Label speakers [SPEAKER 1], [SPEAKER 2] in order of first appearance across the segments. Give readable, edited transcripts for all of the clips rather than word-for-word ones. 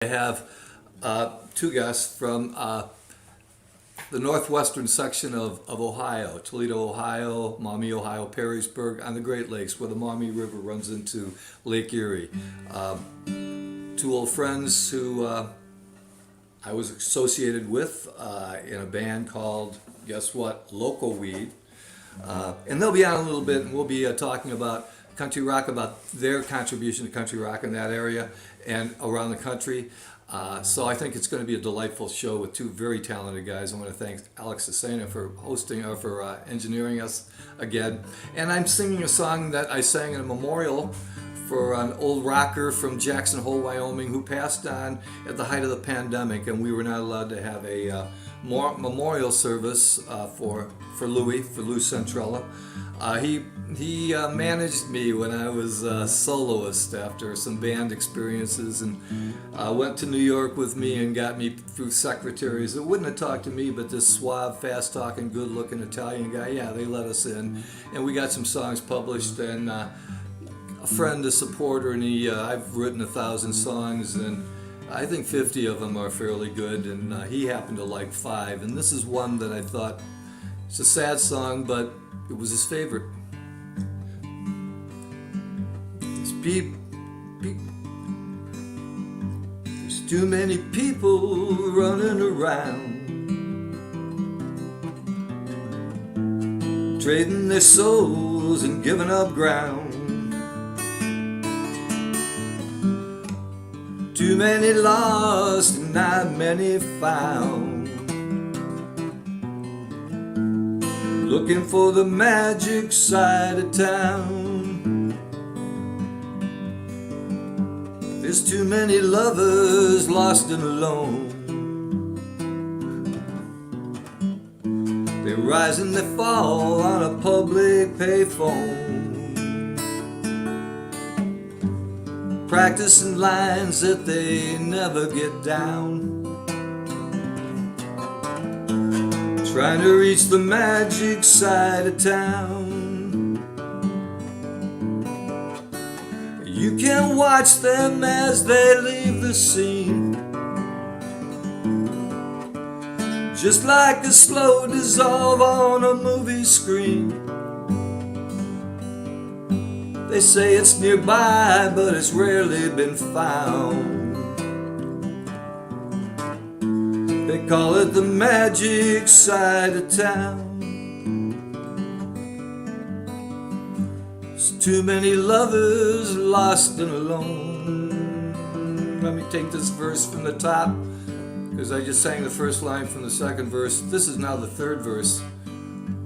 [SPEAKER 1] I have two guests from the northwestern section of Ohio, Toledo, Ohio, Maumee, Ohio, Perrysburg, on the Great Lakes, where the Maumee River runs into Lake Erie. Two old friends who I was associated with in a band called, guess what, Local Weed. And they'll be on a little bit, and we'll be talking about country rock, about their contribution to country rock in that area and around the country. So I think it's going to be a delightful show with two very talented guys. I want to thank Alex Asena for hosting or for engineering us again. And I'm singing a song that I sang in a memorial for an old rocker from Jackson Hole, Wyoming, who passed on at the height of the pandemic, and we were not allowed to have a memorial service for Louis Centrella. He managed me when I was a soloist after some band experiences, and went to New York with me and got me through secretaries that wouldn't have talked to me, but this suave, fast-talking, good-looking Italian guy, yeah, they let us in, and we got some songs published, and a friend, a supporter, and I've written 1,000 songs, and I think 50 of them are fairly good, and he happened to like 5, and this is one that I thought, it's a sad song, but it was his favorite. There's too many people running around, trading their souls and giving up ground. Too many lost and not many found, looking for the magic side of town. There's too many lovers lost and alone. They rise and they fall on a public payphone, practicing lines that they never get down, trying to reach the magic side of town. You can watch them as they leave the scene, just like a slow dissolve on a movie screen. They say it's nearby, but it's rarely been found. They call it the magic side of town. There's too many lovers lost and alone. Let me take this verse from the top, because I just sang the first line from the second verse. This is now the third verse.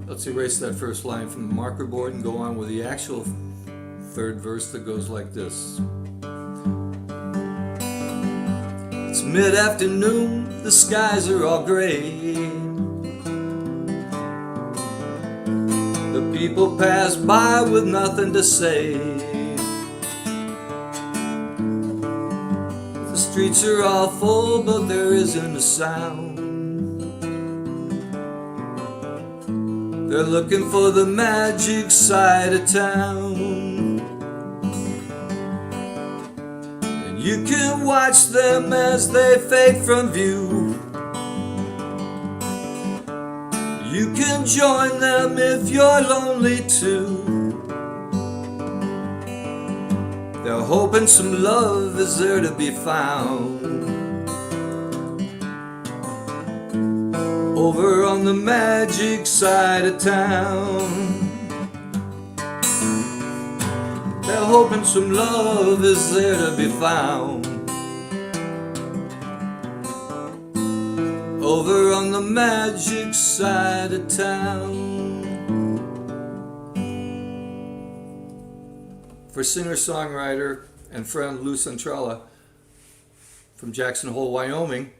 [SPEAKER 1] Let's erase that first line from the marker board and go on with the actual third verse that goes like this. It's mid-afternoon, the skies are all gray. The people pass by with nothing to say. The streets are all full, but there isn't a sound. They're looking for the magic side of town. You can watch them as they fade from view. You can join them if you're lonely too. They're hoping some love is there to be found, over on the magic side of town. They're hoping some love is there to be found, over on the magic side of town. For singer-songwriter and friend Lou Centrella from Jackson Hole, Wyoming,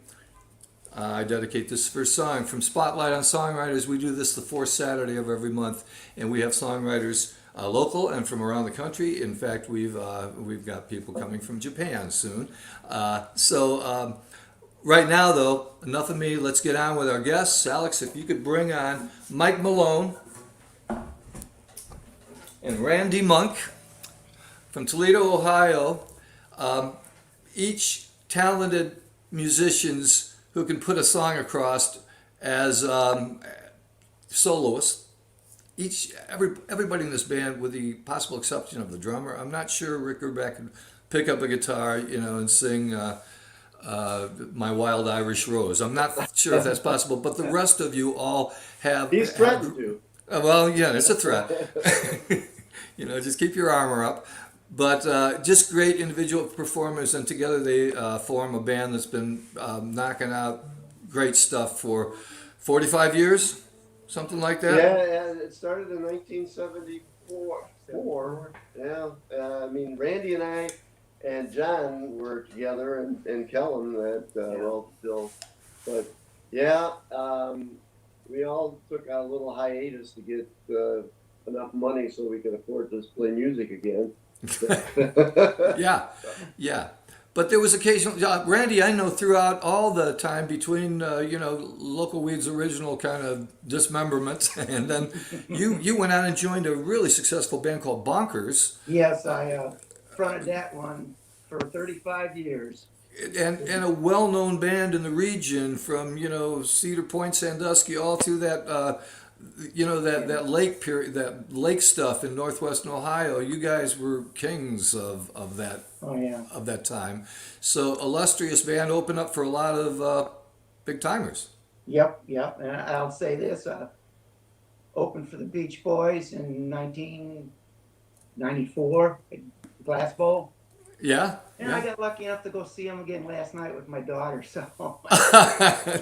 [SPEAKER 1] I dedicate this first song. From Spotlight on Songwriters, we do this the fourth Saturday of every month, and we have songwriters local and from around the country. In fact, we've got people coming from Japan soon. Right now, though, enough of me. Let's get on with our guests. Alex, if you could bring on Mike Malone and Randy Monk from Toledo, Ohio. Each talented musicians who can put a song across as soloists. Everybody in this band, with the possible exception of the drummer, I'm not sure Rick Urbeck can pick up a guitar, and sing "My Wild Irish Rose." I'm not sure if that's possible, but the rest of you all have.
[SPEAKER 2] He's threatened to.
[SPEAKER 1] Well, yeah, it's a threat. Just keep your armor up. But just great individual performers, and together they form a band that's been knocking out great stuff for 45 years, something like that.
[SPEAKER 2] Yeah, it started in 1974. Yeah, I mean, Randy and I and John were together, and Kellen still. But yeah, we all took a little hiatus to get enough money so we could afford to play music again.
[SPEAKER 1] Yeah. But there was occasional, Randy, I know throughout all the time between, Local Weed's original kind of dismemberment, and then you went out and joined a really successful band called Bonkers.
[SPEAKER 3] Yes, I fronted that one for 35 years.
[SPEAKER 1] And a well-known band in the region from, Cedar Point, Sandusky, all through that, that lake period, that lake stuff in northwestern Ohio. You guys were kings of that.
[SPEAKER 3] Oh, yeah.
[SPEAKER 1] Of that time. So illustrious band, opened up for a lot of big timers.
[SPEAKER 3] Yep. And I'll say this, opened for the Beach Boys in 1994 at Glass Bowl.
[SPEAKER 1] Yeah.
[SPEAKER 3] And I got lucky enough to go see them again last night with my daughter. So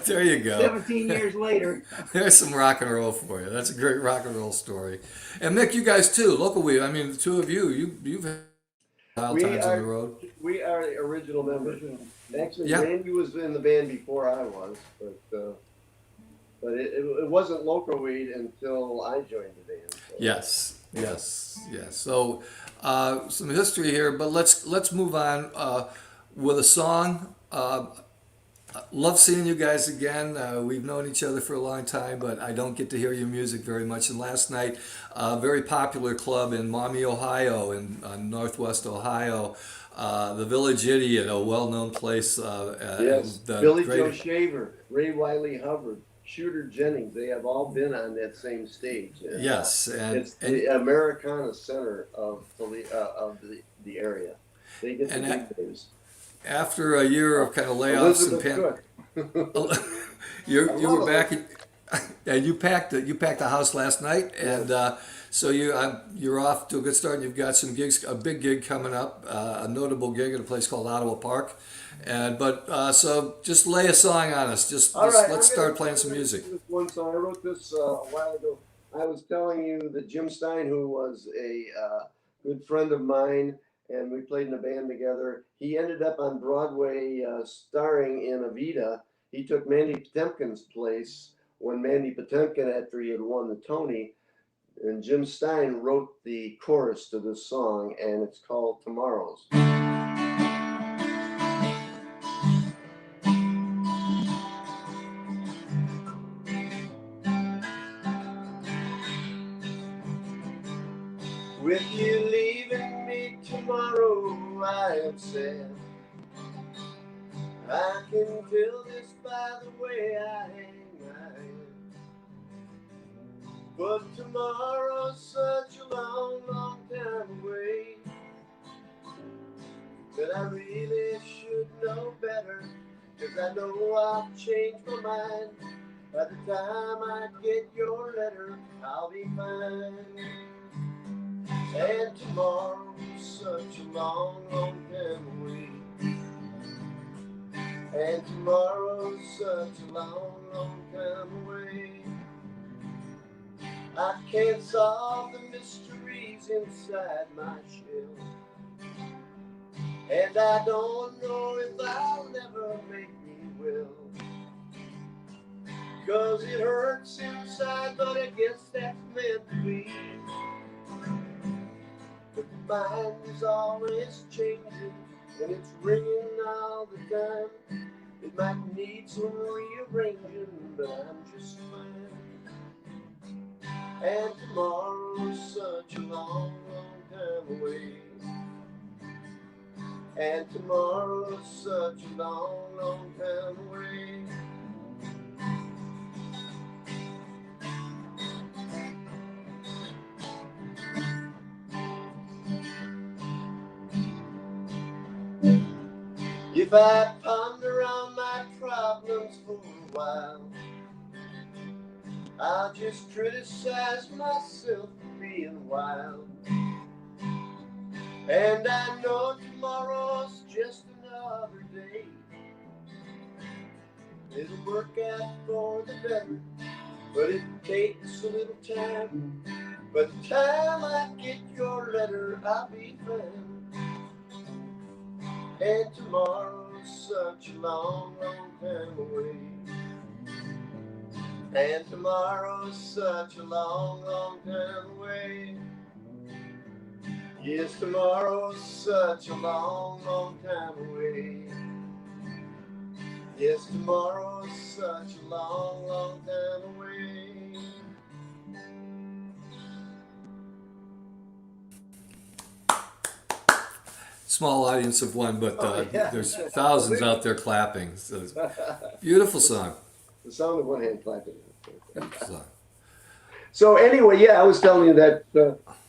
[SPEAKER 1] there you go.
[SPEAKER 3] 17 years later.
[SPEAKER 1] There's some rock and roll for you. That's a great rock and roll story. And Mick, you guys too, Local Weed. I mean, the two of you've had times on the road.
[SPEAKER 2] We are the original members. Actually,
[SPEAKER 1] Yeah.
[SPEAKER 2] Randy was in the band before I was, but it wasn't Local Weed until I joined the band. So.
[SPEAKER 1] Yes. So some history here, but let's move on with a song. Love seeing you guys again. We've known each other for a long time, but I don't get to hear your music very much. And last night, a very popular club in Maumee, Ohio, in northwest Ohio, the Village Idiot, a well-known place.
[SPEAKER 2] Yes, Billy Joe Shaver, Ray Wiley Hubbard, Shooter Jennings, they have all been on that same stage.
[SPEAKER 1] Yes,
[SPEAKER 2] it's the Americana Center of the area. They get the big days.
[SPEAKER 1] After a year of kind of layoffs you were back, and you packed the house last night, and so you're off to a good start. And you've got some gigs, a big gig coming up, a notable gig at a place called Ottawa Park, so just lay a song on us. Let's start playing some music.
[SPEAKER 2] This one song I wrote this a while ago. I was telling you that Jim Stein, who was a good friend of mine, and we played in a band together. He ended up on Broadway starring in Evita. He took Mandy Patinkin's place when Mandy Patinkin, after he had won the Tony, and Jim Stein wrote the chorus to this song, and it's called Tomorrows. With you leaving me tomorrow, I am sad. I can tell this by the way I hang my head. But tomorrow's such a long, long time away that I really should know better, 'cause I know I'll change my mind. By the time I get your letter, I'll be fine. And tomorrow's such a long, long time away. And tomorrow's such a long, long time away. I can't solve the mysteries inside my shell, and I don't know if I'll never make me well. 'Cause it hurts inside, but I guess that's meant to be. But the mind is always changing, and it's ringing all the time. It might need some rearranging, but I'm just fine. And tomorrow's such a long, long time away. and tomorrow's such a long, long time away. If I ponder on my problems for a while, I'll just criticize myself for being wild. And I know tomorrow's just another day. It'll work out for the better, but it takes a little time. By the time I get your letter, I'll be found. And tomorrow's such a long, long time away. And tomorrow's such a long, long time away. Yes, tomorrow's such a long, long time away. Yes, tomorrow's such a long, long time away.
[SPEAKER 1] Small audience of one, but
[SPEAKER 2] Yeah.
[SPEAKER 1] there's thousands out there clapping. So it's a beautiful song.
[SPEAKER 2] The sound of one hand clapping.
[SPEAKER 1] Beautiful song.
[SPEAKER 2] So anyway, yeah, I was telling you that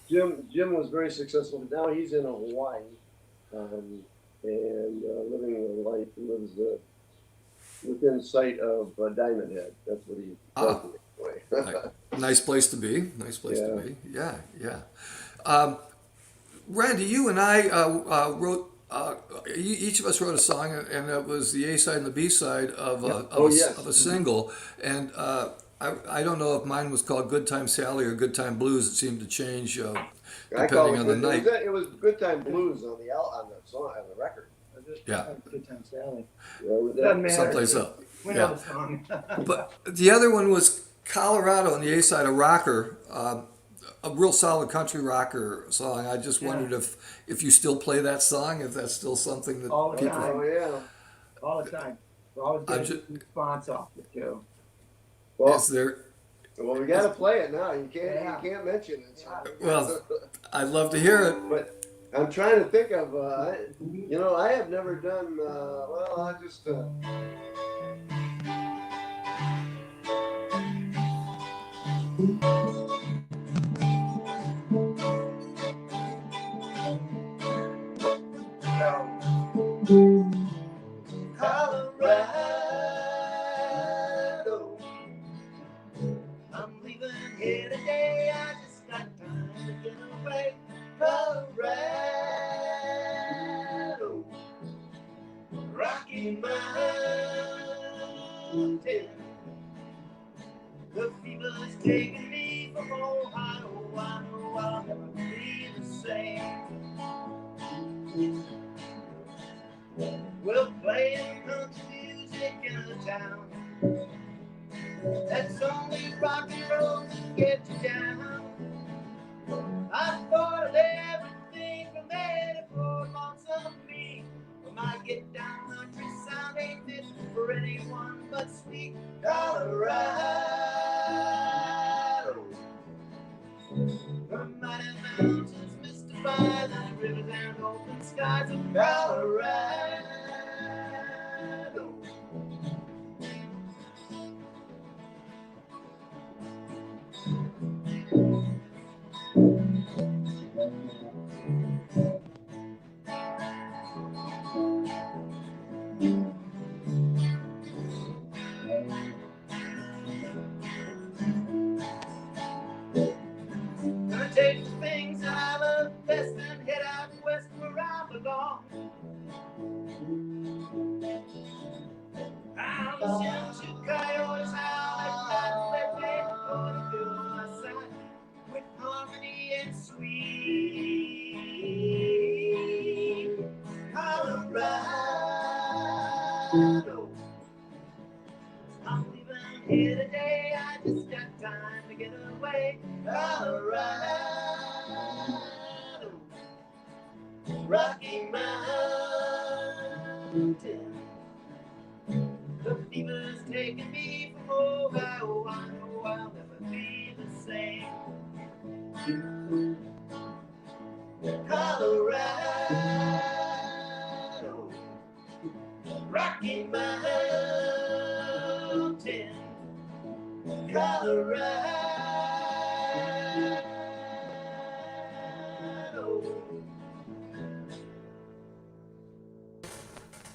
[SPEAKER 2] Jim was very successful. But now he's in Hawaii and living a life. He lives within sight of Diamond Head. That's what he does. Anyway.
[SPEAKER 1] Nice place to be. Nice place
[SPEAKER 2] Yeah.
[SPEAKER 1] to be. Yeah, yeah. Randy, you and I wrote. Each of us wrote a song, and it was the A side and the B side of
[SPEAKER 2] Yes.
[SPEAKER 1] of a single. And I don't know if mine was called "Good Time Sally" or "Good Time Blues." It seemed to change
[SPEAKER 2] I call
[SPEAKER 1] depending
[SPEAKER 2] it
[SPEAKER 1] on the night.
[SPEAKER 2] It was Good Time Blues on the song on the record.
[SPEAKER 1] Yeah,
[SPEAKER 3] Good time, Sally.
[SPEAKER 2] Doesn't
[SPEAKER 3] Doesn't matter.
[SPEAKER 1] someplace up.
[SPEAKER 3] We know the song.
[SPEAKER 1] But the other one was Colorado on the A side, a rocker, a real solid country rocker song. I just wondered if you still play that song, if that's still something that
[SPEAKER 3] All the
[SPEAKER 1] people.
[SPEAKER 3] time.
[SPEAKER 2] Oh yeah.
[SPEAKER 3] All the time. We're always
[SPEAKER 1] I'm
[SPEAKER 3] getting response off it too.
[SPEAKER 2] Well,
[SPEAKER 1] Is there?
[SPEAKER 2] we got to play it now. You can't
[SPEAKER 3] Yeah.
[SPEAKER 2] you can't mention it.
[SPEAKER 1] Well, I'd love to hear it.
[SPEAKER 2] But I'm trying to think of I have never done well. I just Colorado. I'm leaving here today. I just got time to get away. Colorado, Rocky Mountain. The fever's taking me from Ohio. I know I'll never be the same. We're playing country music in a town that's only rock and roll to get you down. I thought of everything from there for lonesome me. When I get down country sound ain't fit for anyone but sweet Colorado. The mighty mountains mystify the rivers and open skies of Colorado. Gonna take the things that I love best and head out west where I belong. I'll listen to coyotes howl at night, let me feel my side with harmony and sweet Colorado. I'm leaving here today. I just got time to get away. Colorado, Rocky Mountain. The fever's taking me from Ohio. I know I'll never be the same. Colorado. Mountain, Colorado.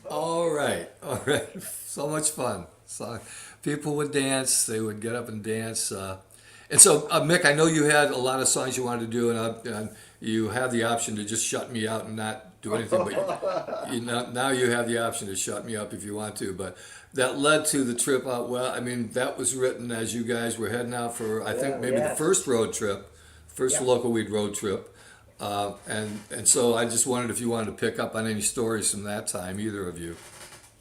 [SPEAKER 1] All right, all right. So much fun. So people would dance. They would get up and dance. And so, Mick, I know you had a lot of songs you wanted to do, and you have the option to just shut me out and not do anything. But now you have the option to shut me up if you want to. But that led to the trip out. Well, I mean, that was written as you guys were heading out for, I think, maybe the
[SPEAKER 3] Yes.
[SPEAKER 1] first road trip, first
[SPEAKER 3] Yeah.
[SPEAKER 1] local weed road trip. And so I just wondered if you wanted to pick up on any stories from that time, either of you.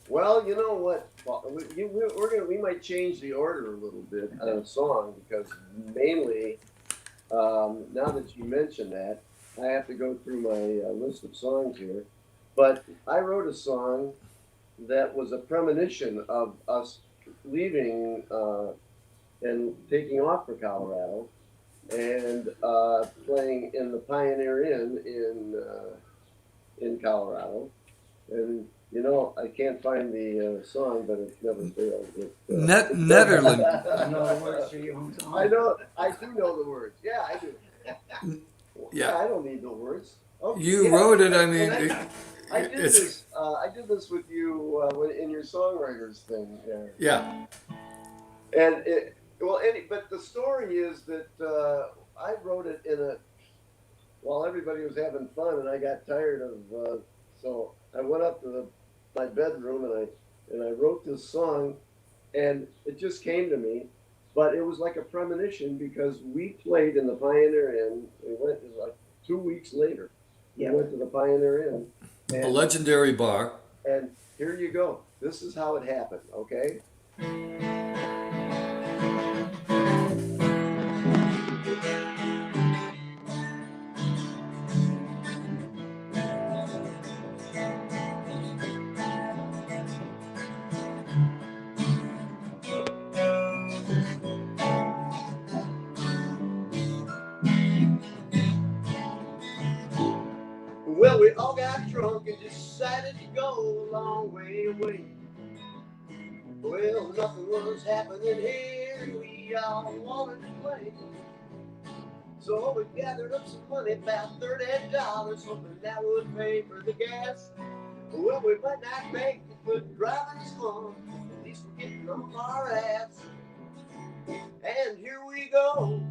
[SPEAKER 2] Well, you know what? Well, we might change the order a little bit on a song because mainly now that you mention that, I have to go through my list of songs here. But I wrote a song that was a premonition of us leaving and taking off for Colorado and playing in the Pioneer Inn in Colorado. And you know, I can't find the song, but it's never failed.
[SPEAKER 1] Netherland.
[SPEAKER 3] I know the words for your own song.
[SPEAKER 2] I know, I do know the words. Yeah, I do.
[SPEAKER 1] Yeah.
[SPEAKER 2] I don't need the words. Oh,
[SPEAKER 1] You
[SPEAKER 2] yeah.
[SPEAKER 1] wrote it. I
[SPEAKER 2] And
[SPEAKER 1] mean,
[SPEAKER 2] I did
[SPEAKER 1] it's-
[SPEAKER 2] this. I did this with you in your songwriters thing.
[SPEAKER 1] yeah.
[SPEAKER 2] And but the story is that I wrote it while everybody was having fun, and I got tired of. So I went up to my bedroom and I wrote this song, and it just came to me. But it was like a premonition because we played in the Pioneer Inn. It was like 2 weeks later.
[SPEAKER 3] Yeah.
[SPEAKER 2] We went to the Pioneer Inn.
[SPEAKER 1] A
[SPEAKER 2] And,
[SPEAKER 1] legendary bar.
[SPEAKER 2] and here you go. This is how it happened, okay? Well, we all got drunk and decided to go a long way away. Well, nothing was happening here. We all wanted to play. So we gathered up some money, about $30, hoping that would pay for the gas. Well, we might not make it, but driving is fun. At least we're getting on our ass. And here we go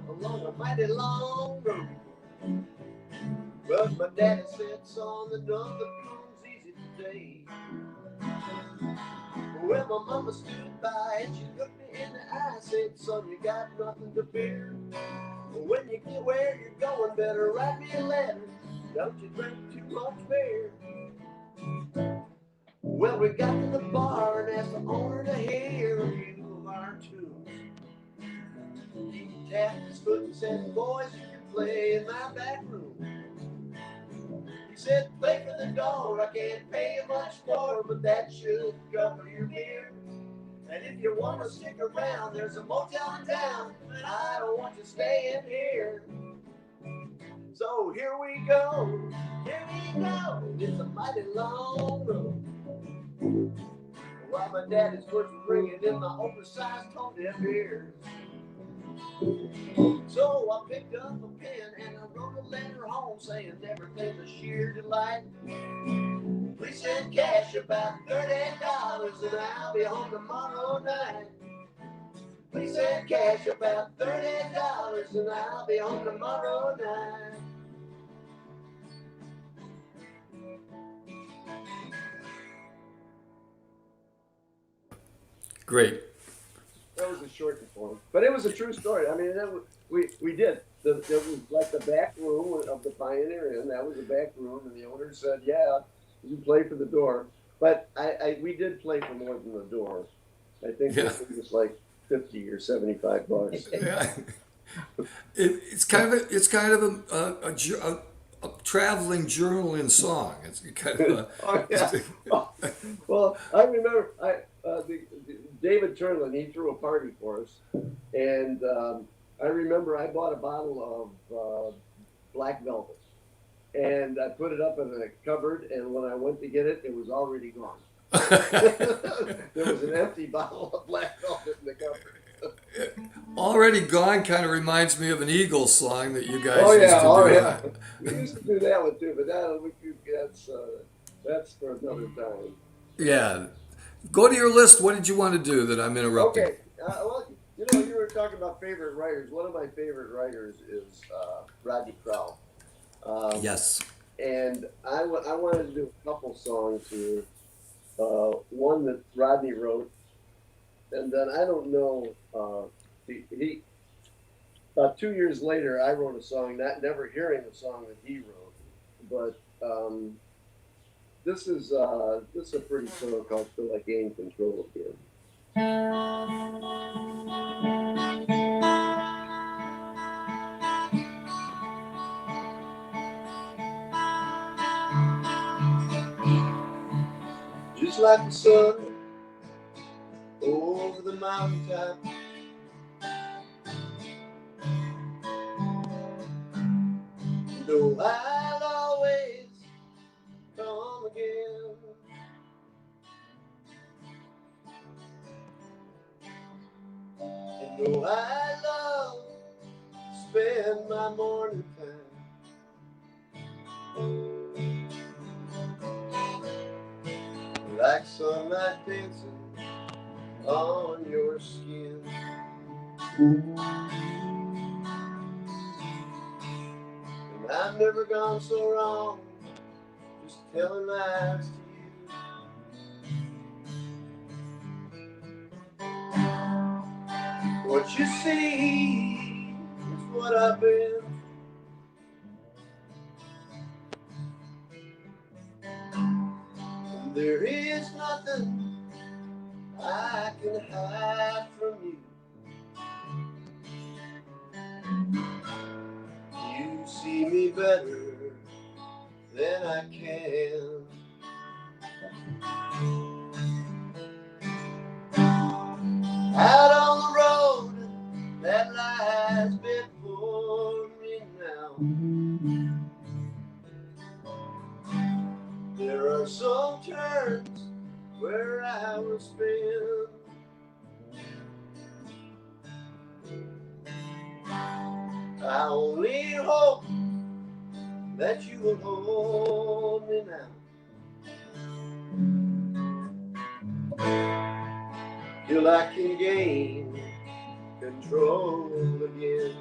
[SPEAKER 2] along a mighty long road. But my daddy said, son, that nothing comes easy today. Well, my mama stood by and she looked me in the eye, said, son, you got nothing to fear. When you get where you're going, better write me a letter. Don't you drink too much beer. Well, we got to the bar and asked the owner to hear a few of our tunes. He tapped his foot and said, boys, you can play in my back room. He said, play for the door, I can't pay you much more, but that should cover your beer. And if you want to stick around, there's a motel in town, and I don't want you staying here. So here we go, it's a mighty long road. While my daddy's working, bringing in my oversized tone deaf ears. So I picked up a pen and I wrote a letter home saying everything's a sheer delight. Please send cash about $30 and I'll be home tomorrow night. Please send cash about $30 and I'll be home tomorrow night.
[SPEAKER 1] Great.
[SPEAKER 2] That was a short form, but it was a true story. I mean, we did. It was like the back room of the Pioneer Inn. That was the back room, and the owner said, "Yeah, you play for the door." But we did play for more than the door. I think
[SPEAKER 1] Yeah.
[SPEAKER 2] it was like $50 or $75.
[SPEAKER 1] Yeah. It's kind of a traveling journal in song. It's kind of
[SPEAKER 2] Oh, yeah. Well, I remember David Turnlin, he threw a party for us, and I remember I bought a bottle of black velvet, and I put it up in a cupboard, and when I went to get it, it was already gone. There was an empty bottle of black velvet in the cupboard.
[SPEAKER 1] Already Gone kind of reminds me of an Eagles song that you guys
[SPEAKER 2] Oh
[SPEAKER 1] used
[SPEAKER 2] yeah,
[SPEAKER 1] to
[SPEAKER 2] oh
[SPEAKER 1] do.
[SPEAKER 2] yeah. We used to do that one too, but that's for another time.
[SPEAKER 1] Yeah. Go to your list. What did you want to do that I'm interrupting?
[SPEAKER 2] Okay, well, you were talking about favorite writers. One of my favorite writers is Rodney Crowell, um,
[SPEAKER 1] Yes.
[SPEAKER 2] and I wanted to do a couple songs here. One that Rodney wrote, and then I don't know. He about 2 years later, I wrote a song, not never hearing the song that he wrote, but this is a pretty song called "Till I Gain Control Again." Just like the sun over the mountaintop, know I'll always come again. And know I love to spend my morning time like sunlight dancing on your skin. And I've never gone so wrong just telling lies to you. What you see is what I've been. And there is nothing I can hide from you. You see me better than I can. Out on the road that lies before me now, there are some turns where I will spin. I only hope that you will hold me now, till I can gain control again.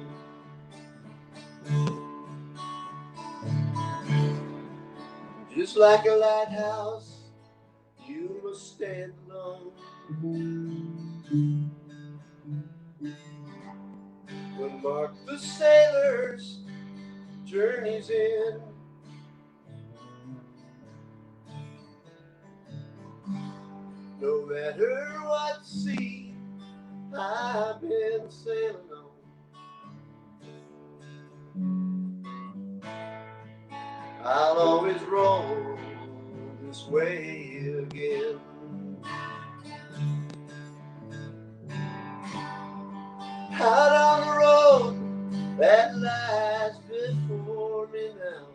[SPEAKER 2] Just like a lighthouse, you must stand alone. When mark the sailor's journey's in, no matter what sea I've been sailing on, I'll always roll this way again. Out on the road that lies before me now,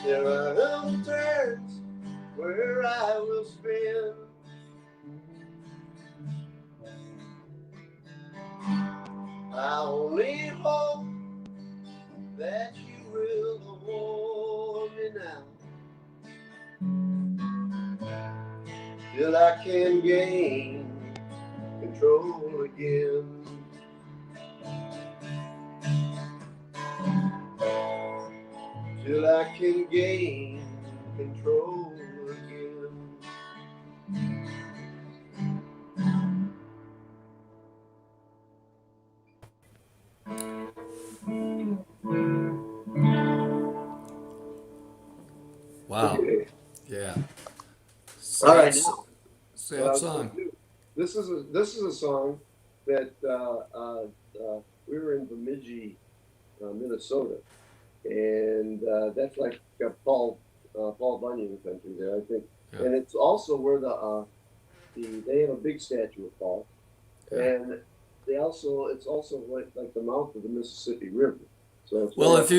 [SPEAKER 2] there are no turns where I will spin. I only hope that you will hold me now, till I can gain control again. Till I can gain control again.
[SPEAKER 1] Wow.
[SPEAKER 2] Okay.
[SPEAKER 1] Yeah.
[SPEAKER 2] All right.
[SPEAKER 1] Sad,
[SPEAKER 2] Now, what I
[SPEAKER 1] sad
[SPEAKER 2] was going
[SPEAKER 1] song.
[SPEAKER 2] to do. This is a song that we were in Bemidji, Minnesota, and that's like Paul Bunyan country there, I think.
[SPEAKER 1] Yeah.
[SPEAKER 2] And it's also where they have a big statue of Paul,
[SPEAKER 1] Yeah.
[SPEAKER 2] and it's also like the mouth of the Mississippi River. So it's
[SPEAKER 1] Well,
[SPEAKER 2] right
[SPEAKER 1] if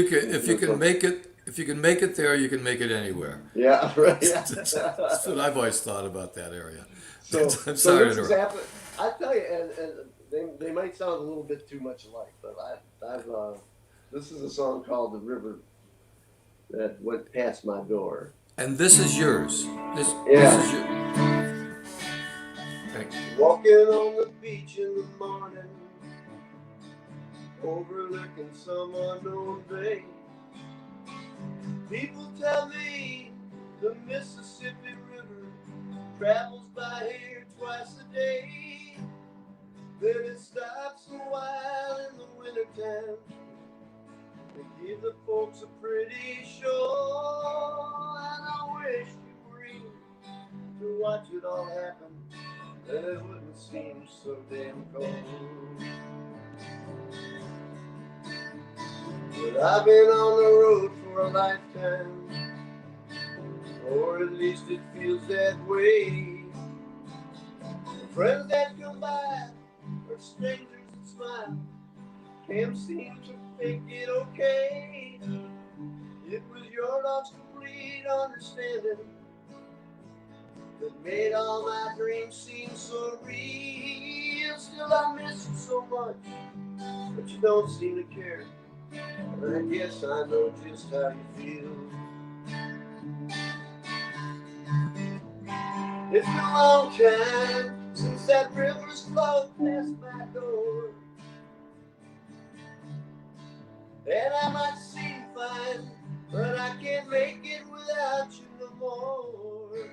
[SPEAKER 1] you can make it if you can make it there, you can make it anywhere.
[SPEAKER 2] Yeah, right. Yeah.
[SPEAKER 1] That's what I've always thought about that area.
[SPEAKER 2] So,
[SPEAKER 1] I'm
[SPEAKER 2] so
[SPEAKER 1] sorry
[SPEAKER 2] this
[SPEAKER 1] to
[SPEAKER 2] is
[SPEAKER 1] interrupt.
[SPEAKER 2] happening. I tell you, and they might sound a little bit too much alike, but this is a song called "The River That Went Past My Door."
[SPEAKER 1] And this is yours. This
[SPEAKER 2] Yeah.
[SPEAKER 1] is your. Okay.
[SPEAKER 2] Walking on the beach in the morning, overlooking some unknown bay. People tell me the Mississippi River travels by here twice a day. Then it stops a while in the wintertime to give the folks a pretty show. And I wish you were here to watch it all happen, and it wouldn't seem so damn cold. But I've been on the road for a lifetime, or at least it feels that way. The friends that come by are strangers that smile, can't seem to think it okay. It was your love's complete understanding that made all my dreams seem so real. Still I miss you so much, but you don't seem to care. And I guess I know just how you feel. It's been a long time since that river's flowed past my door, and I might seem fine, but I can't make it without you no more.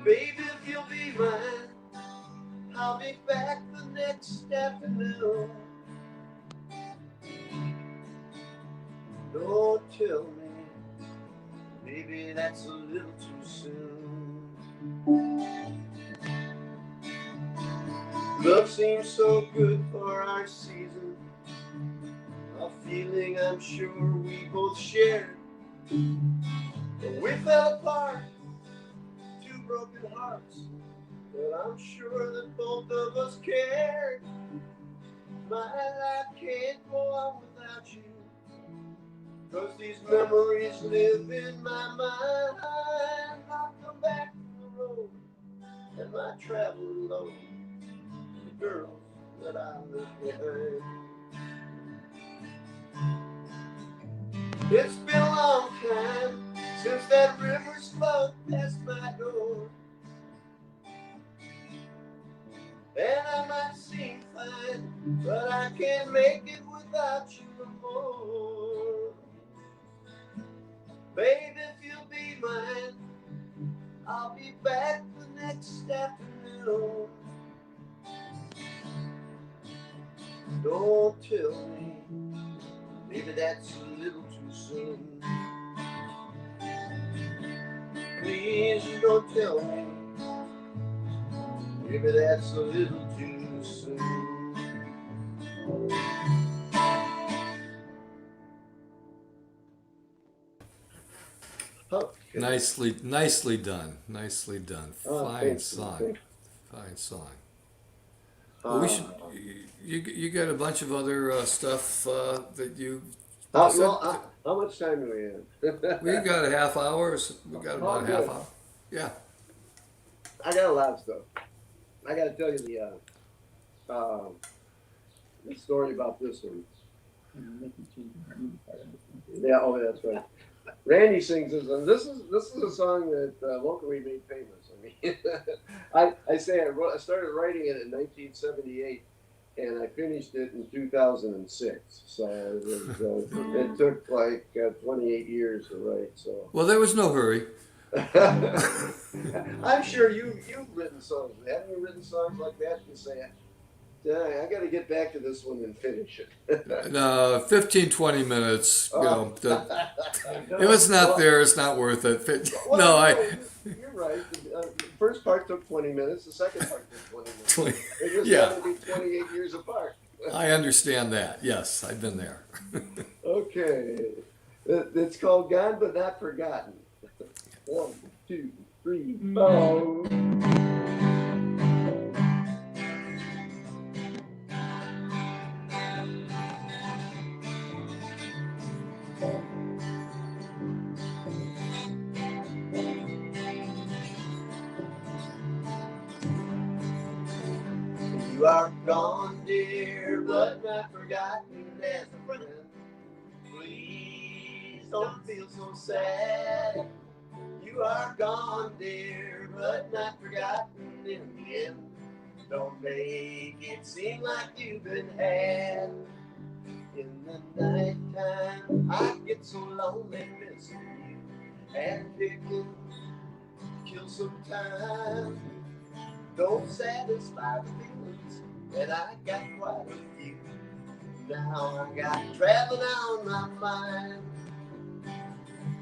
[SPEAKER 2] Baby, if you'll be mine, I'll be back the next afternoon. Don't tell me, baby, that's a little too soon. Love seems so good for our season, a feeling I'm sure we both shared. But we fell apart, two broken hearts, but I'm sure that both of us cared. My life can't go on without you, 'cause these memories live in my mind. I'll come back to the road and my travel alone, the girls that I left behind. It's been a long time since that river's flowed past my door, and I might seem fine, but I can't make it without you no more. Baby, if you'll be mine, I'll be back the next afternoon. Don't tell me, maybe that's a little too soon. Please don't tell me, maybe that's a little too soon. Okay.
[SPEAKER 1] Nicely done. Nicely done. Fine
[SPEAKER 2] Thanks.
[SPEAKER 1] song. Fine song. Well, we should. You got a bunch of other stuff that you.
[SPEAKER 2] How much time do we have?
[SPEAKER 1] We got a half hour. We got about a half
[SPEAKER 2] good.
[SPEAKER 1] hour. Yeah.
[SPEAKER 2] I got a lot of stuff. I got to tell you the story about this one. Yeah, oh, that's right. Randy sings this, and this is a song that locally made famous. I mean, I started writing it in 1978, and I finished it in 2006. So it took like 28 years to write. So
[SPEAKER 1] Well, there was no hurry.
[SPEAKER 2] I'm sure you've written songs. Haven't you written songs like that? You say, yeah, I got to get back to this one and finish it.
[SPEAKER 1] No, 15, 20 minutes. You know, if it's not there, it's not worth it.
[SPEAKER 2] Well,
[SPEAKER 1] No,
[SPEAKER 2] you're right. The first part took 20 minutes. The second part took 20 minutes. They just
[SPEAKER 1] Yeah.
[SPEAKER 2] happened to be 28 years apart.
[SPEAKER 1] I understand that. Yes, I've been there.
[SPEAKER 2] Okay. It's called Gone But Not Forgotten. 1, 2, 3, 4. You are gone, dear, but not forgotten as a friend. Please don't feel so sad. You are gone, dear, but not forgotten in the end. Don't make it seem like you've been had. In the nighttime, I get so lonely missing you and picking, kill some time. Don't satisfy the feelings that I got quite a few. Now I got traveling on my mind.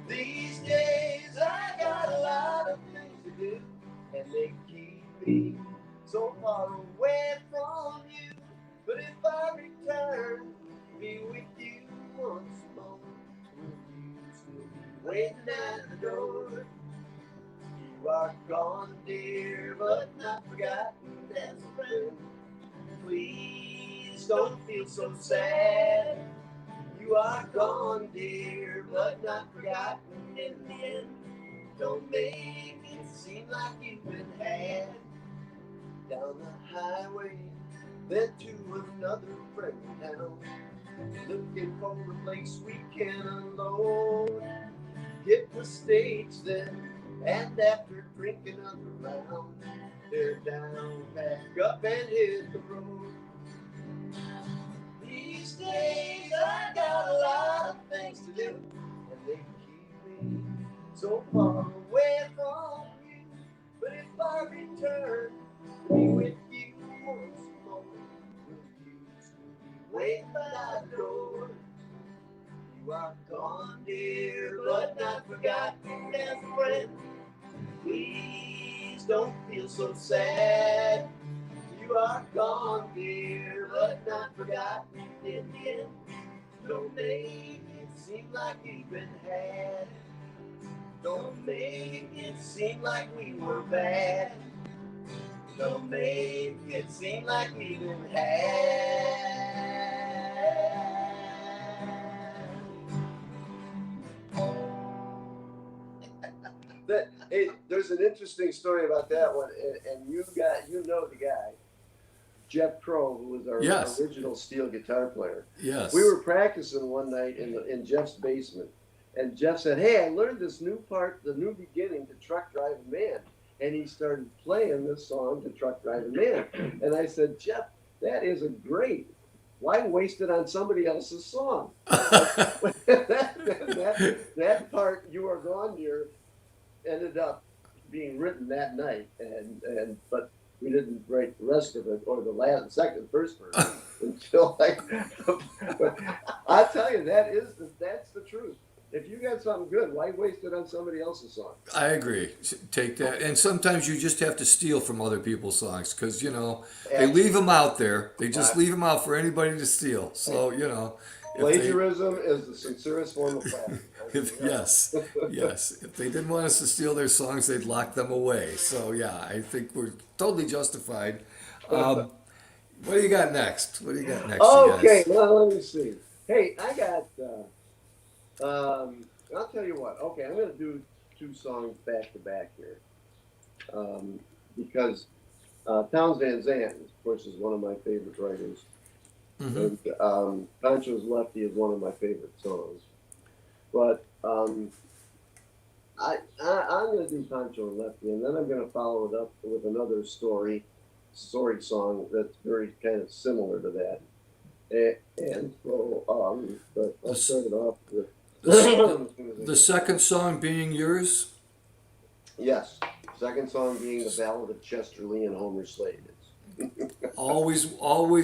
[SPEAKER 2] These days I got a lot of things to do, and they keep me so far away from you. But if I return, be with you once more, will you still be waiting at the door? You are gone, dear, but not forgotten as a friend. Please don't feel so sad. You are gone, dear, but not forgotten in the end. Don't make it seem like you've been had. Down the highway, then to another friendly town, looking for a place we can unload. Hit the stage then, and after drinking another round, they're down, back up and hit the road. These days I got a lot of things to do, and they keep me so far away from you. But if I return, be with you once more, will you still be waiting by the door? You are gone, dear, but not forgotten as a friend. Please don't feel so sad. You are gone, dear, but not forgotten in the end. Don't make it seem like you've been had. Don't make it seem like we were bad. Don't make it seem like we've been had. Hey, there's an interesting story about that one, and you know the guy, Jeff Crow, who was our
[SPEAKER 1] Yes.
[SPEAKER 2] original steel guitar player.
[SPEAKER 1] Yes.
[SPEAKER 2] We were practicing one night in Jeff's basement, and Jeff said, "Hey, I learned this new part, the new beginning to Truck Driving Man," and he started playing this song to Truck Driving Man, and I said, "Jeff, that is a great. Why waste it on somebody else's song?" that part, "You Are Gone, Dear," ended up being written that night, but we didn't write the rest of it, or the first verse until but I'll tell you, that's the truth. If you got something good, why waste it on somebody else's song?
[SPEAKER 1] I agree. Take that. And sometimes you just have to steal from other people's songs because, they leave them out there. They just leave them out for anybody to steal. So,
[SPEAKER 2] Plagiarism is the sincerest form of flattery.
[SPEAKER 1] Yes. If they didn't want us to steal their songs, they'd lock them away. So, yeah, I think we're totally justified. What do you got next? What do you got next?
[SPEAKER 2] Okay,
[SPEAKER 1] you guys?
[SPEAKER 2] well, let me see. Hey, I got, I'll tell you what. Okay, I'm going to do two songs back to back here. Because Townes Van Zandt, of course, is one of my favorite writers.
[SPEAKER 1] Mm-hmm.
[SPEAKER 2] And Pancho's Lefty is one of my favorite songs. But I'm going to do Pancho and Lefty, and then I'm going to follow it up with another story song that's very kind of similar to that. And so, but I'll start it off with
[SPEAKER 1] The second song being yours?
[SPEAKER 2] Yes. Second song being the Ballad of Chester and Homer Slade.
[SPEAKER 1] always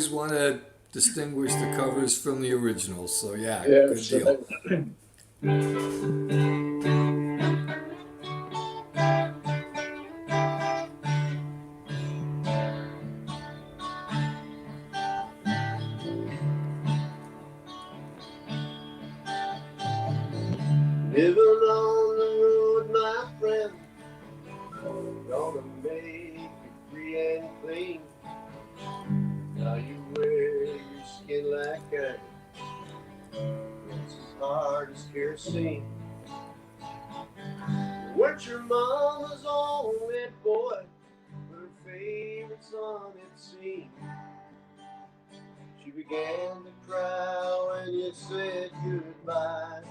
[SPEAKER 1] want to distinguish the covers from the originals. So yeah,
[SPEAKER 2] Yeah,
[SPEAKER 1] good deal.
[SPEAKER 2] Living on the road, my friend, gonna make you free and clean. Now you wear your skin like iron. It's as hard as kerosene. Weren't your mama's only boy, her favorite song it seemed? began to cry when you said goodbye.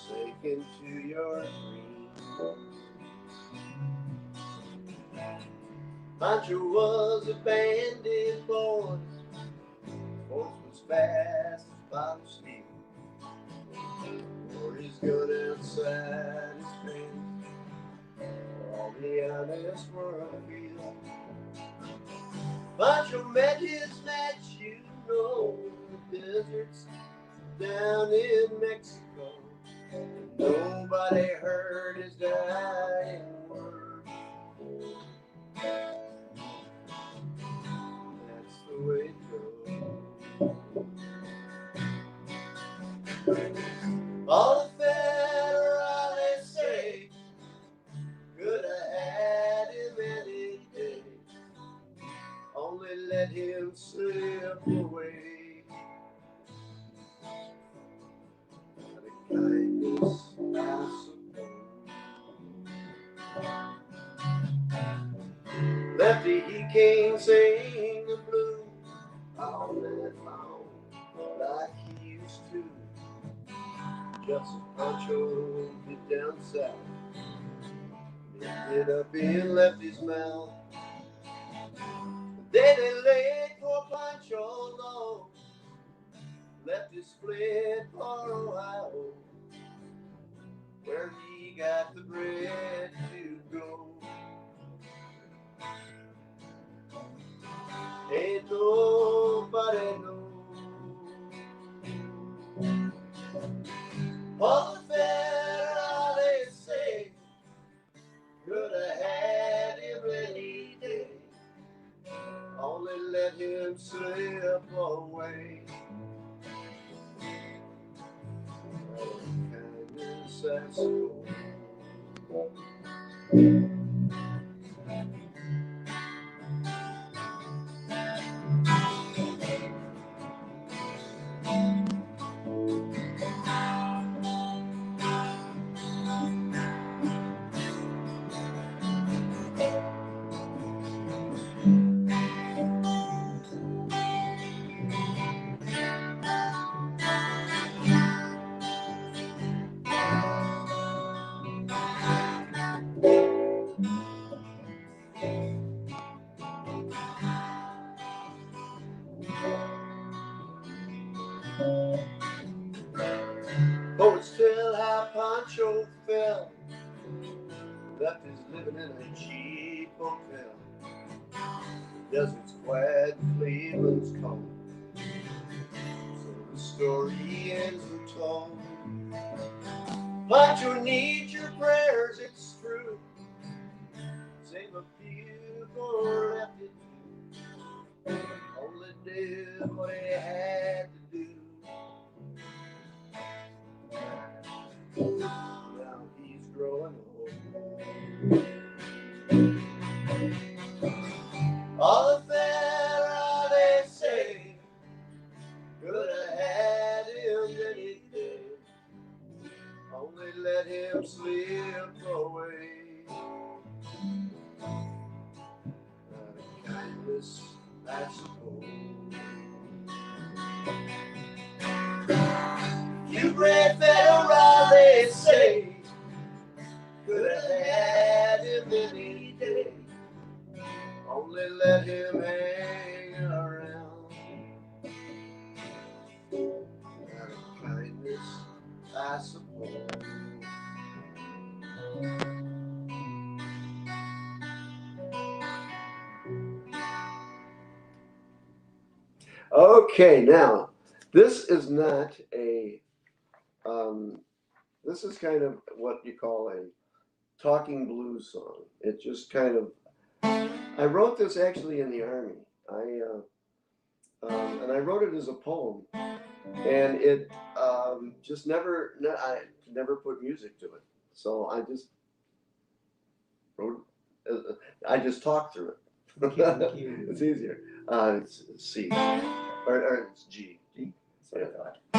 [SPEAKER 2] Sink into your dreams. Pancho was a bandit boy. Horse was fast as bottle steel. Wore his gun outside his pants. All the honest world feel. Pancho met his match, you know, the deserts down in Mexico. Nobody heard his dying word. That's the way it goes. All the federales say could have had him any day. Only let him slip away. Out of kindness, I suppose. Lefty, he can't sing the blues all night long like he used to. Just as Pancho did down south. It up in Lefty's mouth. The day they laid poor Pancho low, Lefty split for Ohio, where he got the bread to go. Ain't nobody knows. All the federales say could have had him any day. Only let him slip away. Kindness, I suppose. Poets tell how Pancho fell, left his living in a cheap hotel. The desert's quiet, Cleveland's cold. So the story ends with told. Pancho needs your prayers, it's true. Save a few for Lefty too. Only did what he had to do. Now he's growing old. All the federales say could have had him any day. Only let him slip away. Out of kindness, I suppose. You great federales say could have had him any day. Only let him hang around. Out of kindness, I suppose. Okay, now this is not a. This is kind of what you call a talking blues song. It just kind of. I wrote this actually in the Army. And I wrote it as a poem, and it just never. I never put music to it, so I just wrote. I just talked through it. It's easier. It's C, or it's G.
[SPEAKER 3] G. That's what I thought.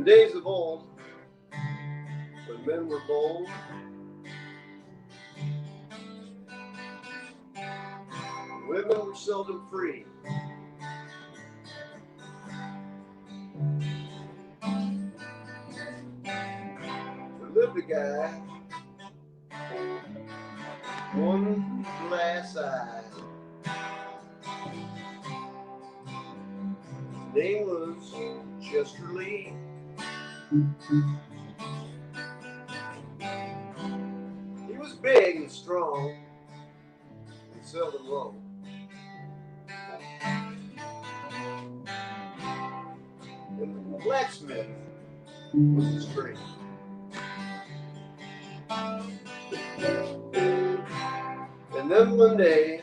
[SPEAKER 2] days of old, when men were bold, women were seldom free. There lived a guy, one glass eye. His name was Chester Lee. He was big and strong and seldom wrong. And the blacksmith was his trade. And then one day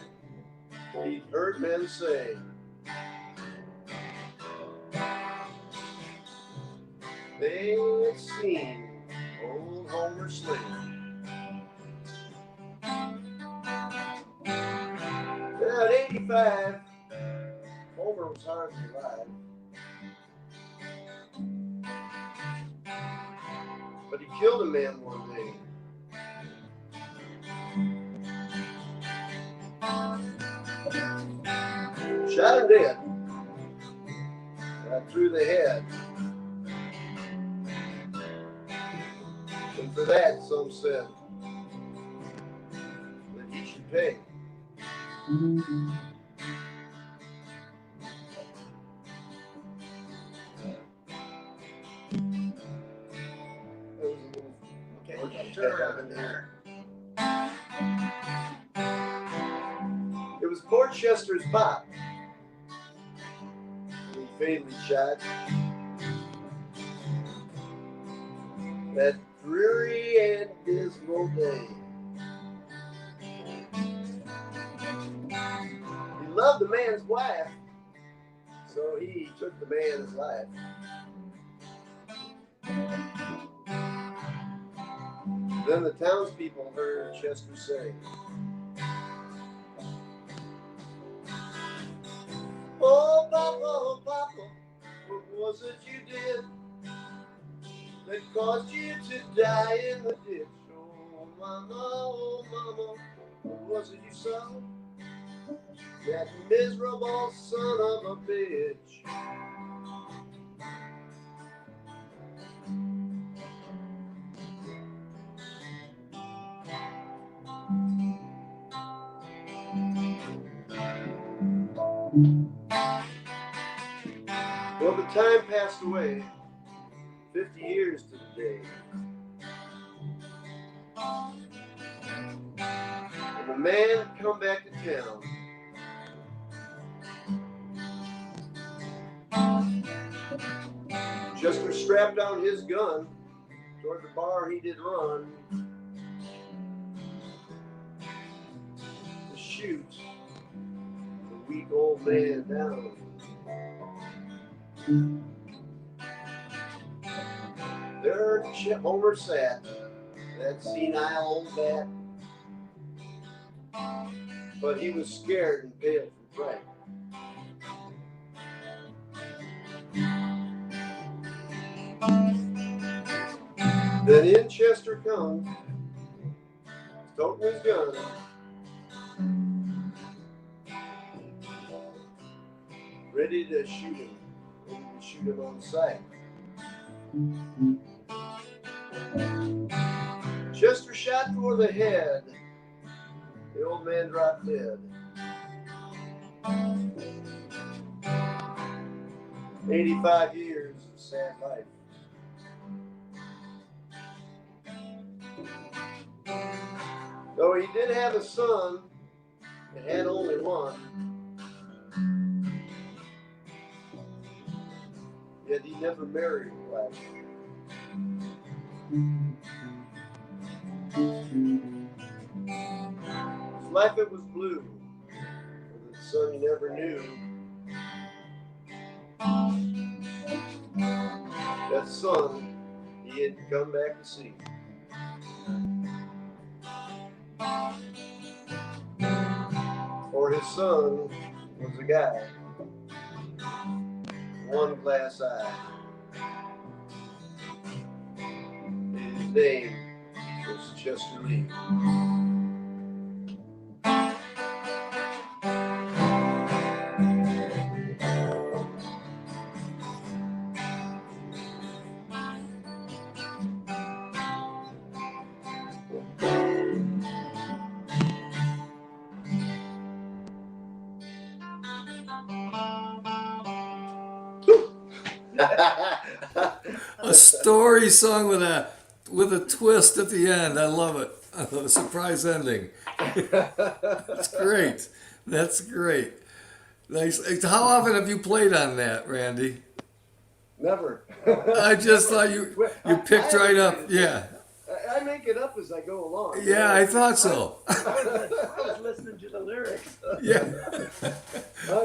[SPEAKER 2] he heard men say, they had seen old Homer Slim. At 85, Homer was hardly alive. But he killed a man one day. Shot him dead. Right through the head. And for that, some said that he should pay. It was poor Chester's bot. He fatally shot. That dreary and dismal day. He loved the man's wife, so he took the man's life. Then the townspeople heard Chester say, oh Papa, what was it you did that caused you to die in the ditch? Oh Mama, what was it you saw? That miserable son of a bitch. Well, the time passed away, 50 years to the day. And the man come back to town. Chester strapped on his gun, toward the bar he did run, to shoot the weak old man down. There Homer sat, that senile old bat, but he was scared and pale from fright. Then in Chester comes, toting his gun, ready to shoot him, on sight. Chester shot for the head. The old man dropped dead. 85 years of sad life. Though he did have a son, and had only one, yet he never married a wife. His life it was blue, with a son he never knew. That son he had come back to see. For his son was a guy, one glass eye. name was Chester Lee.
[SPEAKER 1] A story song with a twist at the end. I love it. A surprise ending. That's great. That's great. Nice. How often have you played on that, Randy?
[SPEAKER 2] Never.
[SPEAKER 1] I just thought you picked right up. Yeah.
[SPEAKER 2] I make it up as I go along.
[SPEAKER 1] Yeah, I thought so.
[SPEAKER 3] I was listening to the lyrics.
[SPEAKER 1] Yeah.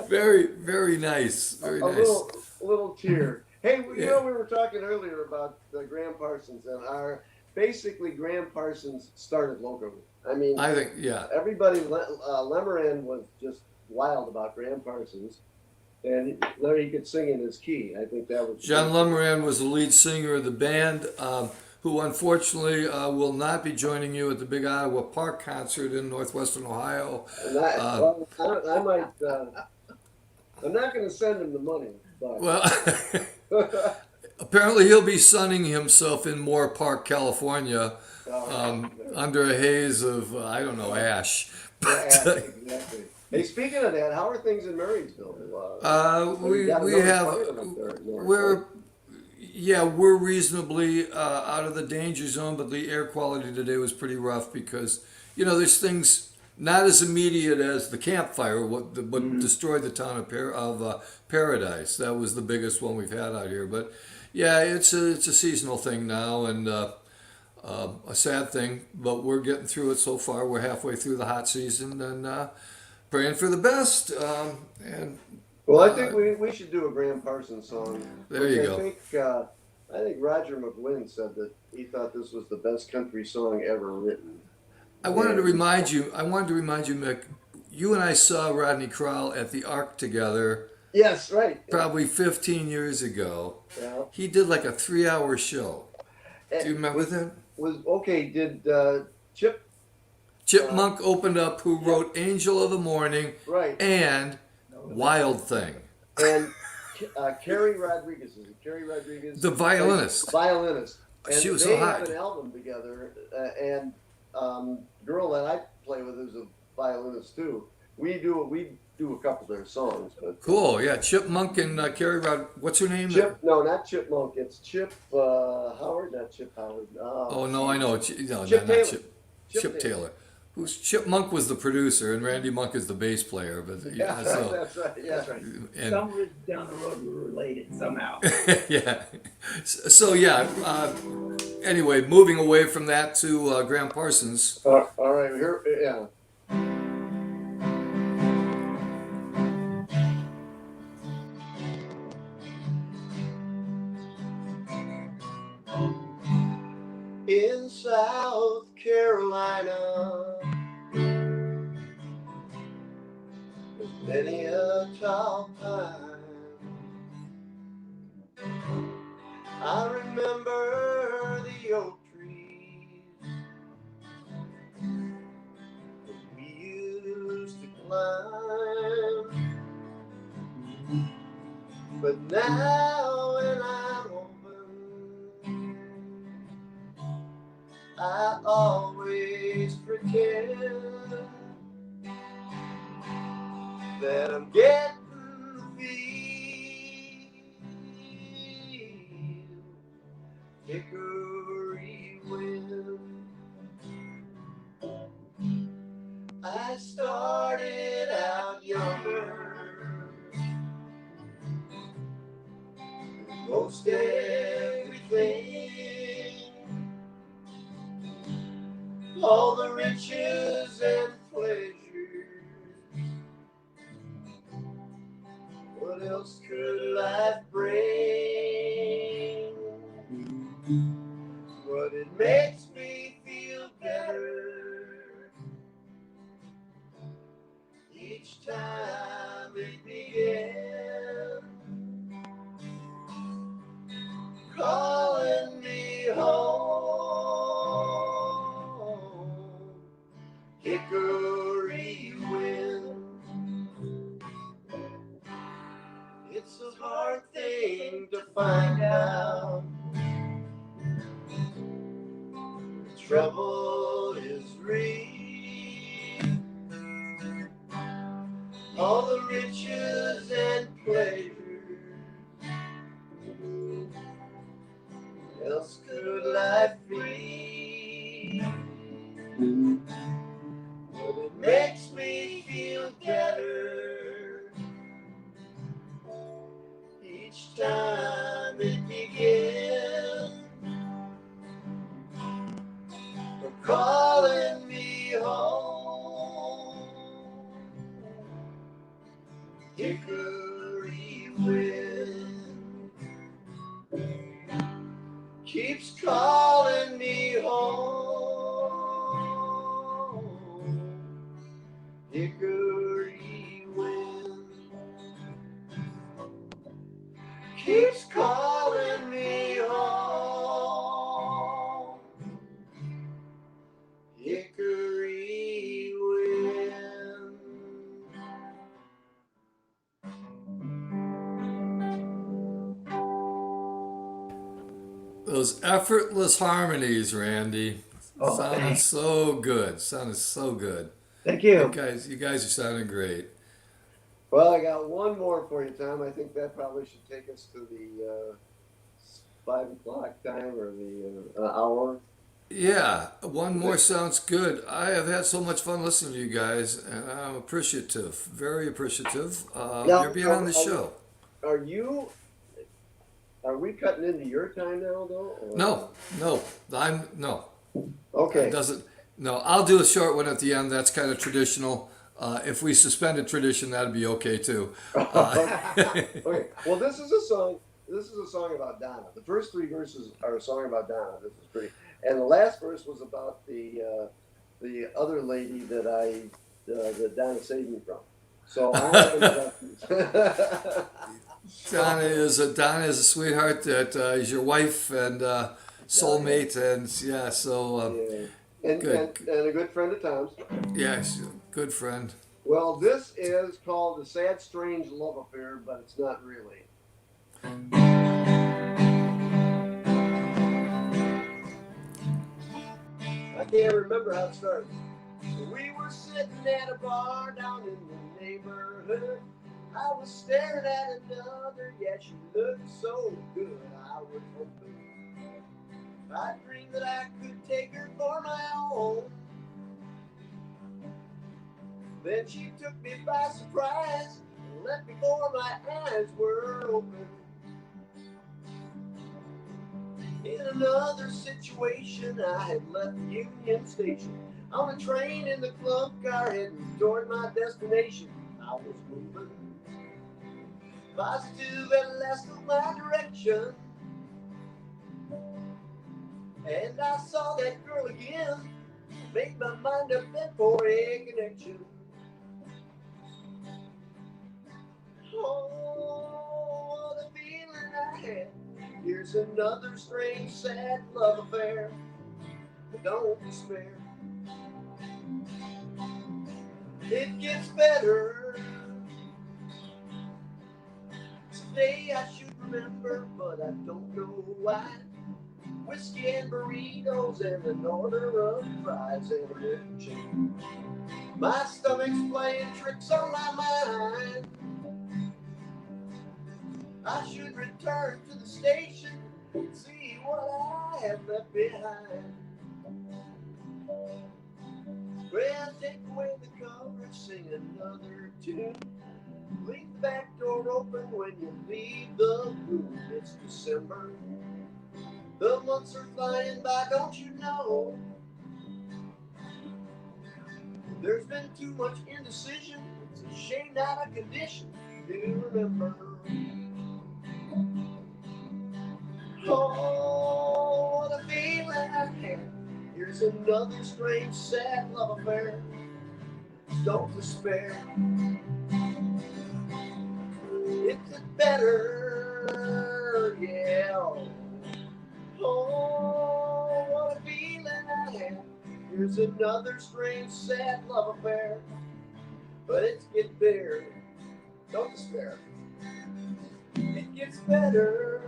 [SPEAKER 1] Very, very nice. Very
[SPEAKER 2] a
[SPEAKER 1] nice.
[SPEAKER 2] little tear. Hey, you
[SPEAKER 1] Yeah.
[SPEAKER 2] know, we were talking earlier about Graham Parsons, and basically Graham Parsons started locally. I mean,
[SPEAKER 1] I think, yeah.
[SPEAKER 2] everybody, Lemoran was just wild about Graham Parsons, and he could sing in his key. I think that was
[SPEAKER 1] John Lemoran was the lead singer of the band, who unfortunately will not be joining you at the Big Iowa Park concert in northwestern Ohio.
[SPEAKER 2] And I might. I'm not going to send him the money, but
[SPEAKER 1] Well, apparently he'll be sunning himself in Moore Park, California, under a haze of, I don't know, ash.
[SPEAKER 2] yeah,
[SPEAKER 1] But,
[SPEAKER 2] exactly. Hey, speaking of that, how are things in Marysville?
[SPEAKER 1] we we're reasonably out of the danger zone, but the air quality today was pretty rough because there's things not as immediate as the campfire, what destroyed the town of Paradise. That was the biggest one we've had out here, but yeah, it's a seasonal thing now and a sad thing, but we're getting through it so far. We're halfway through the hot season and praying for the best.
[SPEAKER 2] Well, I think we should do a Graham Parsons song.
[SPEAKER 1] There you go.
[SPEAKER 2] I think Roger McGuinn said that he thought this was the best country song ever written.
[SPEAKER 1] I wanted to remind you, Mick, you and I saw Rodney Crowell at the Ark together.
[SPEAKER 2] Yes, right.
[SPEAKER 1] Probably 15 years ago.
[SPEAKER 2] Yeah.
[SPEAKER 1] He did like a 3-hour show. Do you remember that?
[SPEAKER 2] Did
[SPEAKER 1] Chip Monk opened up, who wrote Angel of the Morning
[SPEAKER 2] right
[SPEAKER 1] and Wild Thing.
[SPEAKER 2] And Carrie Rodriguez, is it Carrie Rodriguez?
[SPEAKER 1] The violinist.
[SPEAKER 2] Violinist. And
[SPEAKER 1] She was
[SPEAKER 2] they
[SPEAKER 1] so
[SPEAKER 2] have
[SPEAKER 1] hot.
[SPEAKER 2] an album together, and girl that I play with is a violinist too. We do a couple of their songs, but
[SPEAKER 1] Cool, yeah. Chip Monk and Carrie what's her name?
[SPEAKER 2] No, not Chip Monk. It's Chip Howard, not Chip Howard.
[SPEAKER 1] Oh no, I know. No,
[SPEAKER 2] Chip
[SPEAKER 1] not
[SPEAKER 2] Taylor.
[SPEAKER 1] Chip Taylor. Chip Monk was the producer, and Randy Monk is the bass player. But
[SPEAKER 2] Yeah,
[SPEAKER 1] so
[SPEAKER 2] that's right. Yeah.
[SPEAKER 3] That's right.
[SPEAKER 1] and,
[SPEAKER 3] Somewhere down the road we're related somehow.
[SPEAKER 1] yeah. So yeah. Anyway, moving away from that to Graham Parsons.
[SPEAKER 2] All right, here, yeah. In South Carolina, there's many a tall pine. I remember the oak trees that we used to climb, but now when I'm open, I always pretend that I'm getting the feel. Hickory Winds. I started out younger, most everything, all the riches and pleasures. What else could life bring? But it makes me feel better each time it begins, calling me home. It's a hard thing to find out. Trouble is real. All the riches and pleasures. Else could life be? But it makes me feel better each time it begins. For calling me home. Hickory wind keeps calling me home. Hickory wind keeps calling me home. Hickory wind.
[SPEAKER 1] Those effortless harmonies, Randy.
[SPEAKER 3] Oh,
[SPEAKER 1] Sounded
[SPEAKER 3] thanks.
[SPEAKER 1] so good. Sounded so good.
[SPEAKER 3] Thank
[SPEAKER 1] You
[SPEAKER 3] you.
[SPEAKER 1] guys are sounding great.
[SPEAKER 2] Well, I got one more for you, Tom. I think that probably should take us to the 5 o'clock time or the hour.
[SPEAKER 1] Yeah, one more sounds good. I have had so much fun listening to you guys, and I'm appreciative, very appreciative of
[SPEAKER 2] Now,
[SPEAKER 1] your being on the show.
[SPEAKER 2] Are you? Are we cutting into your time now, though? Or?
[SPEAKER 1] No, no.
[SPEAKER 2] Okay.
[SPEAKER 1] It doesn't. No, I'll do a short one at the end. That's kind of traditional. If we suspended tradition, that'd be okay too.
[SPEAKER 2] Okay. Well, this is a song. This is a song about Donna. The first 3 verses are a song about Donna. This is pretty. And the last verse was about the other lady that that Donna saved me from. So I want to
[SPEAKER 1] Donna is a sweetheart that is your wife and soulmate, and yeah, so
[SPEAKER 2] yeah.
[SPEAKER 1] good.
[SPEAKER 2] And a good friend of Tom's.
[SPEAKER 1] Yeah, she's a good friend.
[SPEAKER 2] Well, this is called The Sad Strange Love Affair, but it's not really. I can't remember how it started. We were sitting at a bar down in the neighborhood. I was staring at another, yeah, she looked so good. I was hoping I dreamed that I could take her for my own. Then she took me by surprise and left before my eyes were open. In another situation, I had left Union Station on a train in the club car heading toward my destination. I was moving positive at last of my direction, and I saw that girl again. Made my mind up then for a connection. Oh, the feeling I had. Here's another strange, sad love affair. But don't despair. It gets better. Today I should remember, but I don't know why. Whiskey and burritos and the northern rub fries and a milkshake. My stomach's playing tricks on my mind. I should return to the station and see what I have left behind. Well, take away the coverage, sing another tune. Leave the back door open when you leave the room. It's December. The months are flying by, don't you know? There's been too much indecision. It's a shame not a condition to remember. Oh, what a feeling I had. Here's another strange, sad love affair. Don't despair. It's better, yeah. Oh, what a feeling I had. Here's another strange, sad love affair. But it's getting better. Don't despair. gets better.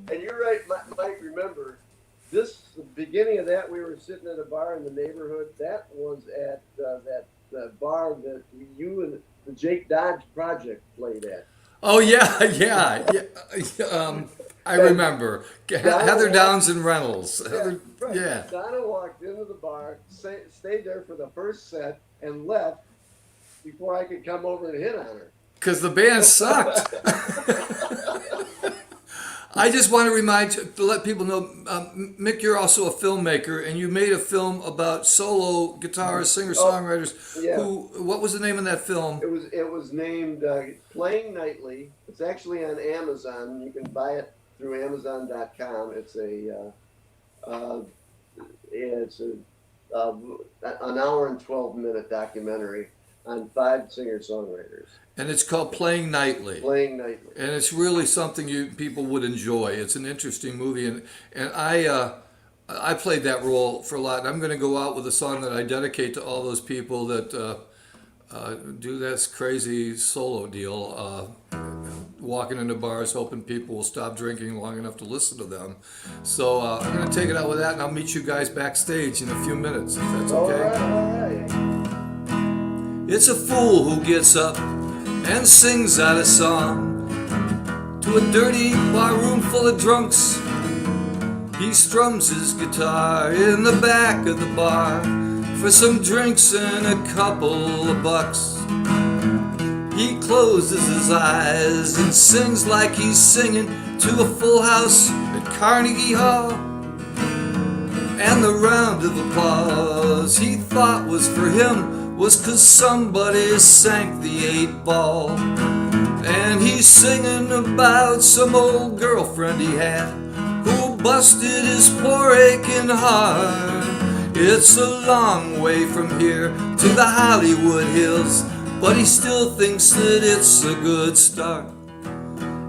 [SPEAKER 2] And you're right, Mike, remember, the beginning of that, we were sitting at a bar in the neighborhood. That was at that bar that you and the Jake Dodge Project played at.
[SPEAKER 1] Oh yeah, I remember Heather Downs and Reynolds. Heather,
[SPEAKER 2] Right.
[SPEAKER 1] yeah.
[SPEAKER 2] Donna walked into the bar, stayed there for the first set, and left before I could come over and hit on her.
[SPEAKER 1] Because the band sucked. I just want to let people know, Mick, you're also a filmmaker, and you made a film about solo guitarists, singer-songwriters.
[SPEAKER 2] Yeah.
[SPEAKER 1] What was the name of that film?
[SPEAKER 2] It was named Playing Nightly. It's actually on Amazon. You can buy it through Amazon.com. It's an hour and 12-minute documentary on 5 singer-songwriters.
[SPEAKER 1] And it's called Playing Nightly.
[SPEAKER 2] Playing Nightly. And
[SPEAKER 1] it's really something people would enjoy. It's an interesting movie, and I played that role for a lot. And I'm going to go out with a song that I dedicate to all those people that do this crazy solo deal, walking into bars hoping people will stop drinking long enough to listen to them. So I'm going to take it out with that, and I'll meet you guys backstage in a few minutes, if that's okay.
[SPEAKER 2] All right.
[SPEAKER 1] It's a fool who gets up and sings out a song to a dirty bar room full of drunks. He strums his guitar in the back of the bar for some drinks and a couple of bucks. He closes his eyes and sings like he's singing to a full house at Carnegie Hall. And the round of applause he thought was for him was 'cause somebody sank the 8-ball. And he's singing about some old girlfriend he had who busted his poor aching heart. It's a long way from here to the Hollywood Hills, but he still thinks that it's a good start.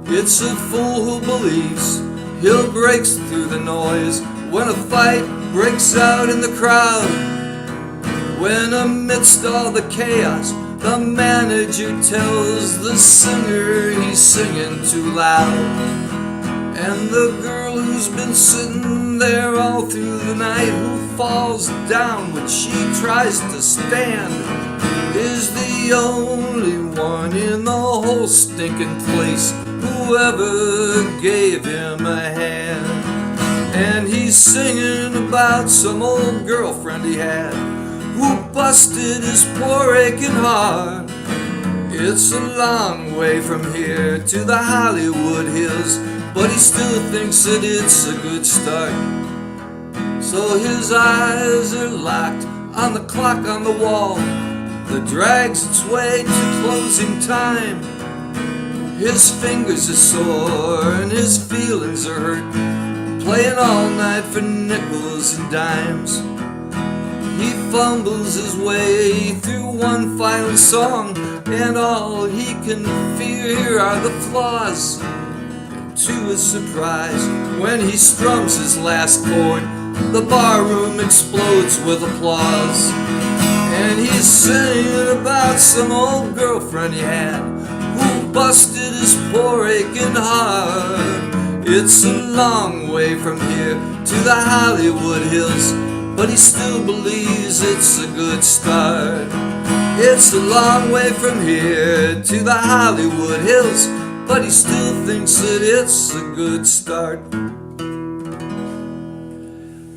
[SPEAKER 1] It's a fool who believes he'll break through the noise when a fight breaks out in the crowd. When amidst all the chaos, the manager tells the singer he's singing too loud. And the girl who's been sitting there all through the night, who falls down when she tries to stand, is the only one in the whole stinking place who ever gave him a hand. And he's singing about some old girlfriend he had who busted his poor aching heart. It's a long way from here to the Hollywood Hills, but he still thinks that it's a good start. So his eyes are locked on the clock on the wall that drags its way to closing time. His fingers are sore and his feelings are hurt, playing all night for nickels and dimes. He fumbles his way through one final song, and all he can fear are the flaws. To his surprise, when he strums his last chord, the barroom explodes with applause. And he's singing about some old girlfriend he had who busted his poor aching heart. It's a long way from here to the Hollywood Hills, but he still believes it's a good start. It's a long way from here to the Hollywood Hills, but he still thinks that it's a good start.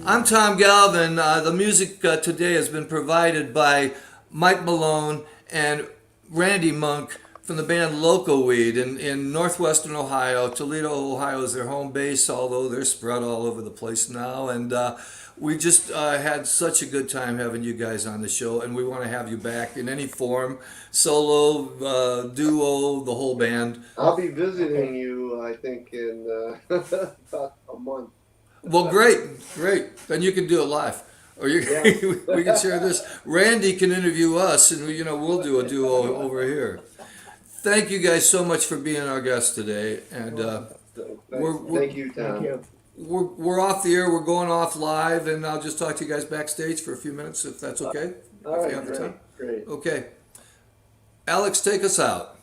[SPEAKER 1] I'm Tom Galvin. The music today has been provided by Mike Malone and Randy Monk from the band Loco Weed in northwestern Ohio. Toledo, Ohio is their home base, although they're spread all over the place now. And we just had such a good time having you guys on the show, and we want to have you back in any form, solo, duo, the whole band.
[SPEAKER 2] I'll be visiting you, I think, in about a month.
[SPEAKER 1] Well, great. Then you can do it live, or we can share this. Randy can interview us, and we'll do a duo over here. Thank you guys so much for being our guests today, and
[SPEAKER 2] thank you, Tom.
[SPEAKER 3] Thank you.
[SPEAKER 1] We're off the air. We're going off live, and I'll just talk to you guys backstage for a few minutes, if that's okay.
[SPEAKER 2] All right, great.
[SPEAKER 1] Okay. Alex, take us out.